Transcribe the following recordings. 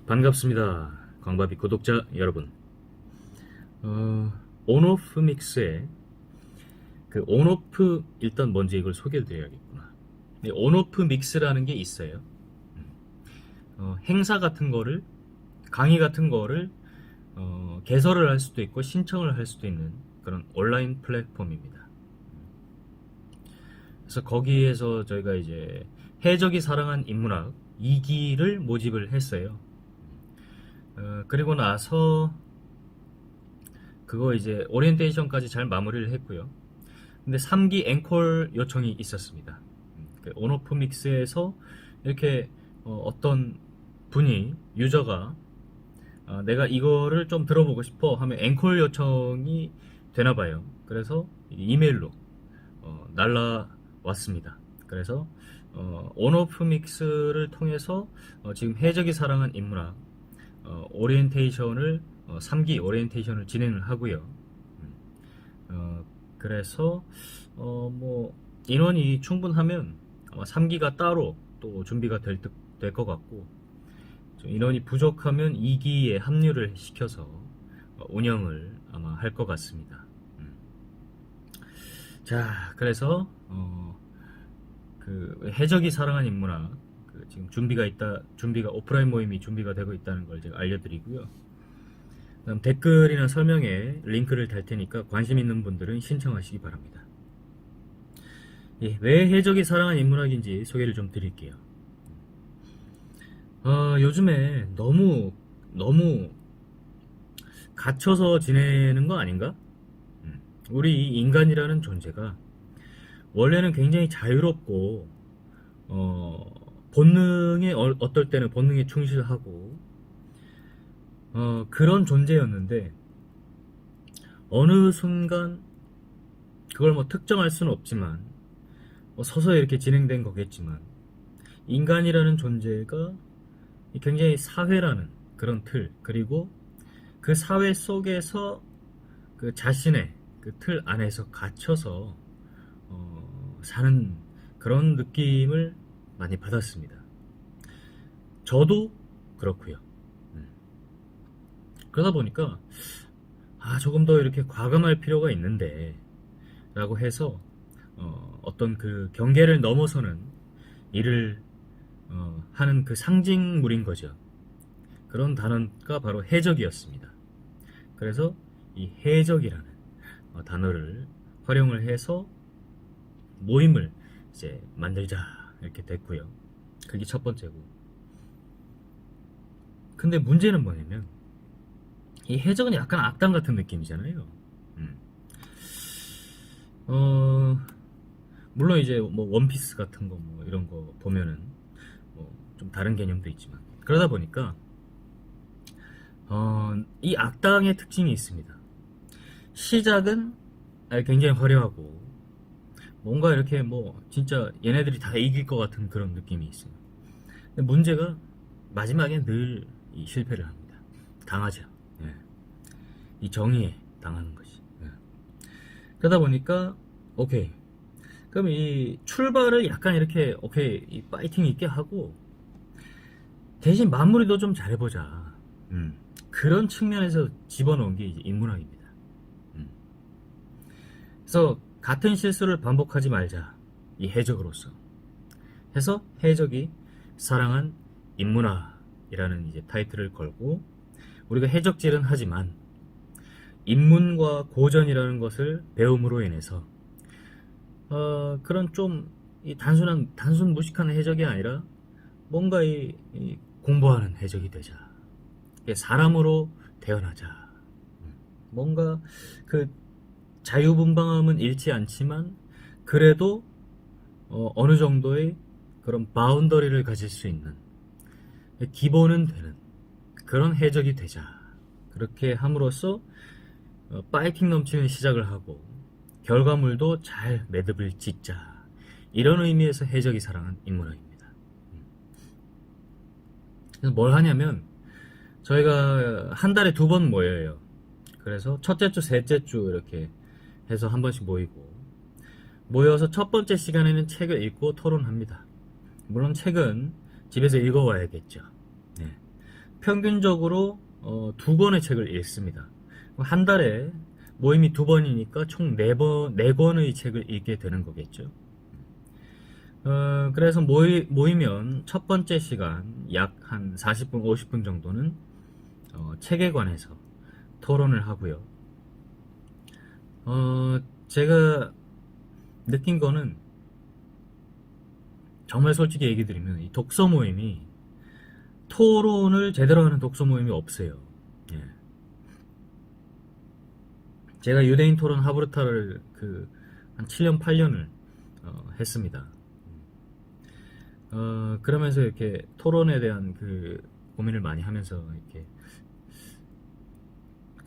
반갑습니다. 광바비 구독자 여러분. 온오프 믹스의 그 온오프 일단 먼저 이걸 소개를 드려야겠구나. 온오프 믹스라는 게 있어요. 행사 같은 거를 강의 같은 거를 개설을 할 수도 있고 신청을 할 수도 있는 그런 온라인 플랫폼입니다. 그래서 거기에서 저희가 이제 해적이 사랑한 인문학 2기를 모집을 했어요. 그리고 나서 그거 이제 오리엔테이션까지 잘 마무리를 했고요. 근데 3기 앵콜 요청이 있었습니다. 온오프 믹스에서 이렇게 어떤 분이 유저가 내가 이거를 좀 들어보고 싶어 하면 앵콜 요청이 되나봐요. 그래서 이메일로 날라왔습니다. 그래서 온오프 믹스를 통해서 지금 해적이 사랑한 인문학 오리엔테이션을 3기 오리엔테이션을 진행을 하고요. 그래서 뭐 인원이 충분하면 아마 3기가 따로 또 준비가 될 것 같고, 좀 인원이 부족하면 2기에 합류를 시켜서 운영을 아마 할 것 같습니다. 자, 그래서 그 해적이 사랑한 인문학 지금 준비가 오프라인 모임이 준비가 되고 있다는 걸 제가 알려드리고요. 그다음 댓글이나 설명에 링크를 달 테니까 관심 있는 분들은 신청하시기 바랍니다. 예, 왜 해적이 사랑한 인문학인지 소개를 좀 드릴게요. 요즘에 너무 갇혀서 지내는 거 아닌가? 우리 이 인간이라는 존재가 원래는 굉장히 자유롭고 본능에 어떨 때는 본능에 충실하고 그런 존재였는데, 어느 순간 그걸 뭐 특정할 수는 없지만 서서히 이렇게 진행된 거겠지만, 인간이라는 존재가 굉장히 사회라는 그런 틀, 그리고 그 사회 속에서 그 자신의 그 틀 안에서 갇혀서 사는 그런 느낌을 많이 받았습니다. 저도 그렇고요. 그러다 보니까 조금 더 이렇게 과감할 필요가 있는데 라고 해서 어떤 그 경계를 넘어서는 일을 하는 그 상징물인 거죠. 그런 단어가 바로 해적이었습니다. 그래서 이 해적이라는 단어를 활용을 해서 모임을 이제 만들자 이렇게 됐고요. 그게 첫 번째고. 근데 문제는 뭐냐면, 이 해적은 약간 악당 같은 느낌이잖아요. 물론 이제 뭐 원피스 같은 거 뭐 이런 거 보면은 뭐 좀 다른 개념도 있지만, 그러다 보니까 이 악당의 특징이 있습니다. 시작은 굉장히 화려하고 뭔가 이렇게 뭐 진짜 얘네들이 다 이길 것 같은 그런 느낌이 있어요. 근데 문제가 마지막에 늘 이 실패를 합니다. 당하죠. 예. 이 정의에 당하는 것이. 예. 그러다 보니까 오케이, 그럼 이 출발을 약간 이렇게 오케이 이 파이팅 있게 하고 대신 마무리도 좀 잘해보자. 그런 측면에서 집어넣은 게 이제 인문학입니다. 그래서 같은 실수를 반복하지 말자, 이 해적으로서 해서 해적이 사랑한 인문학이라는 이제 타이틀을 걸고, 우리가 해적질은 하지만 인문과 고전이라는 것을 배움으로 인해서 그런 좀 이 단순 무식한 해적이 아니라 뭔가 이 공부하는 해적이 되자, 사람으로 태어나자. 뭔가 그 자유분방함은 잃지 않지만 그래도 어느 정도의 그런 바운더리를 가질 수 있는, 기본은 되는 그런 해적이 되자. 그렇게 함으로써 파이팅 넘치는 시작을 하고 결과물도 잘 매듭을 짓자. 이런 의미에서 해적이 사랑한 인문학입니다. 그래서 뭘 하냐면, 저희가 한 달에 2번 모여요. 그래서 첫째 주, 셋째 주 이렇게 해서 한 번씩 모여서 첫 번째 시간에는 책을 읽고 토론합니다. 물론 책은 집에서 읽어와야겠죠. 네. 평균적으로 2권의 책을 읽습니다. 한 달에 모임이 2번이니까 총 4권의 책을 읽게 되는 거겠죠. 그래서 모이면 첫 번째 시간 약 한 40분, 50분 정도는 책에 관해서 토론을 하고요. 제가 느낀 거는 정말 솔직히 얘기 드리면 이 독서 모임이 토론을 제대로 하는 독서 모임이 없어요. 예. 제가 유대인 토론 하브르타를 한 7년, 8년을 했습니다. 그러면서 이렇게 토론에 대한 고민을 많이 하면서 이렇게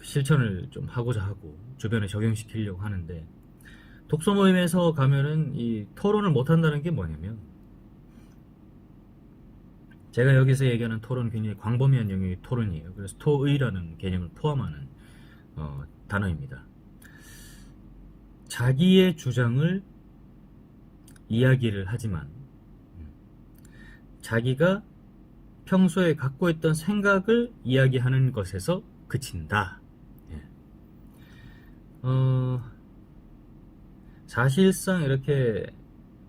실천을 좀 하고자 하고 주변에 적용시키려고 하는데, 독서 모임에서 가면은 이 토론을 못 한다는 게 뭐냐면, 제가 여기서 얘기하는 토론은 굉장히 광범위한 영역의 토론이에요. 그래서 토의라는 개념을 포함하는 단어입니다. 자기의 주장을 이야기를 하지만 자기가 평소에 갖고 있던 생각을 이야기하는 것에서 그친다. 예. 사실상 이렇게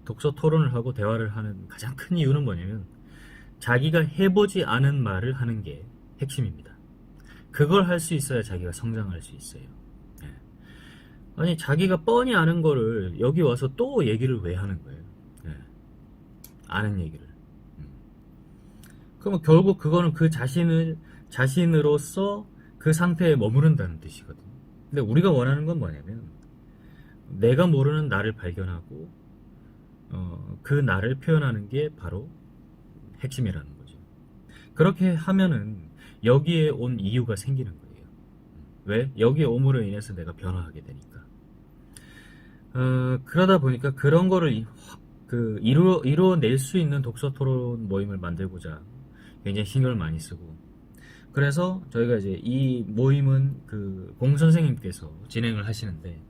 독서 토론을 하고 대화를 하는 가장 큰 이유는 뭐냐면, 자기가 해보지 않은 말을 하는 게 핵심입니다. 그걸 할 수 있어야 자기가 성장할 수 있어요. 예. 아니, 자기가 뻔히 아는 거를 여기 와서 또 얘기를 왜 하는 거예요? 예. 아는 얘기를. 그러면 결국 그거는 그 자신으로서 그 상태에 머무른다는 뜻이거든요. 근데 우리가 원하는 건 뭐냐면, 내가 모르는 나를 발견하고 그 나를 표현하는 게 바로 핵심이라는 거죠. 그렇게 하면은 여기에 온 이유가 생기는 거예요. 왜? 여기에 옴으로 인해서 내가 변화하게 되니까. 그러다 보니까 그런 거를 이루어낼 수 있는 독서 토론 모임을 만들고자 굉장히 신경을 많이 쓰고, 그래서 저희가 이제 이 모임은 공 선생님께서 진행을 하시는데,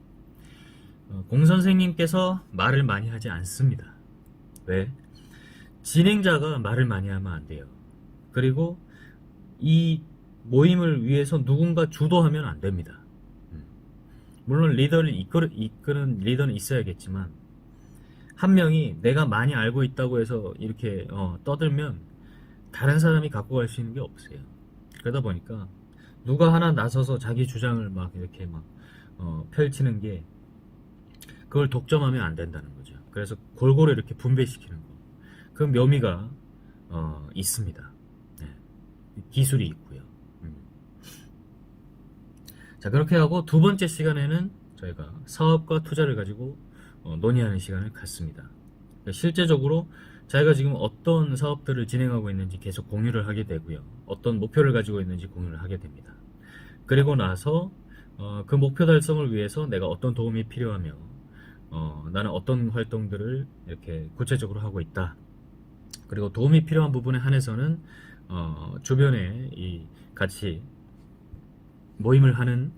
공 선생님께서 말을 많이 하지 않습니다. 왜? 진행자가 말을 많이 하면 안 돼요. 그리고 이 모임을 위해서 누군가 주도하면 안 됩니다. 물론 리더를 이끄는 리더는 있어야겠지만, 한 명이 내가 많이 알고 있다고 해서 이렇게 떠들면 다른 사람이 갖고 갈 수 있는 게 없어요. 그러다 보니까 누가 하나 나서서 자기 주장을 막 이렇게 펼치는 게, 그걸 독점하면 안 된다는 거죠. 그래서 골고루 이렇게 분배시키는 거, 그 묘미가 있습니다. 네. 기술이 있고요. 자, 그렇게 하고 두 번째 시간에는 저희가 사업과 투자를 가지고 논의하는 시간을 갖습니다. 그러니까 실제적으로 자기가 지금 어떤 사업들을 진행하고 있는지 계속 공유를 하게 되고요. 어떤 목표를 가지고 있는지 공유를 하게 됩니다. 그리고 나서 그 목표 달성을 위해서 내가 어떤 도움이 필요하며 나는 어떤 활동들을 이렇게 구체적으로 하고 있다. 그리고 도움이 필요한 부분에 한해서는 주변에 같이 모임을 하는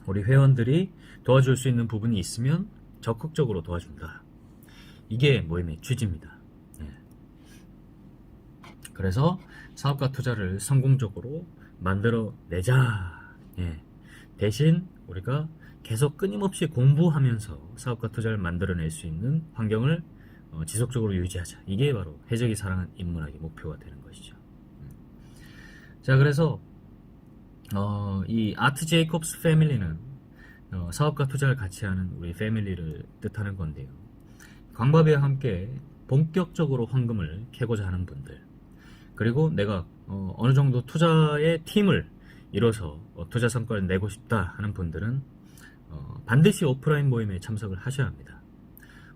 우리 회원들이 도와줄 수 있는 부분이 있으면 적극적으로 도와준다. 이게 모임의 취지입니다. 예. 그래서 사업과 투자를 성공적으로 만들어내자. 예. 대신 우리가 계속 끊임없이 공부하면서 사업과 투자를 만들어낼 수 있는 환경을 지속적으로 유지하자. 이게 바로 해적이 사랑하는 인문학의 목표가 되는 것이죠. 자, 그래서 이 아트 제이콥스 패밀리는 사업과 투자를 같이 하는 우리 패밀리를 뜻하는 건데요. 광바비와 함께 본격적으로 황금을 캐고자 하는 분들, 그리고 내가 어느 정도 투자의 팀을 이뤄서 투자 성과를 내고 싶다 하는 분들은 반드시 오프라인 모임에 참석을 하셔야 합니다.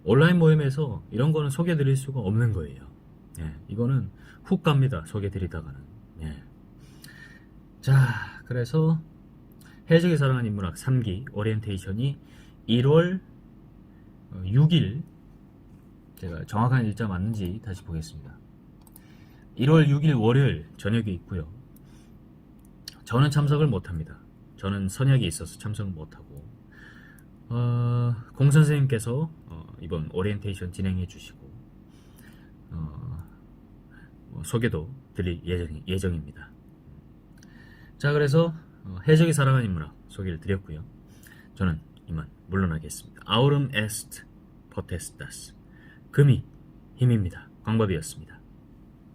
온라인 모임에서 이런 거는 소개해 드릴 수가 없는 거예요. 예, 이거는 훅 갑니다. 소개해 드리다가는. 예. 자, 그래서 해적이 사랑하는 인문학 3기 오리엔테이션이 1월 6일, 제가 정확한 일자 맞는지 다시 보겠습니다. 1월 6일 월요일 저녁에 있고요. 저는 참석을 못합니다. 저는 선약이 있어서 참석을 못하고, 공 선생님께서 이번 오리엔테이션 진행해 주시고 소개도 드릴 예정입니다. 자, 그래서 해적이 살아가는 문학 소개를 드렸고요. 저는 이만 물러나겠습니다. 아우름 에스트 포테스타스, 금이 힘입니다. 광밥이었습니다.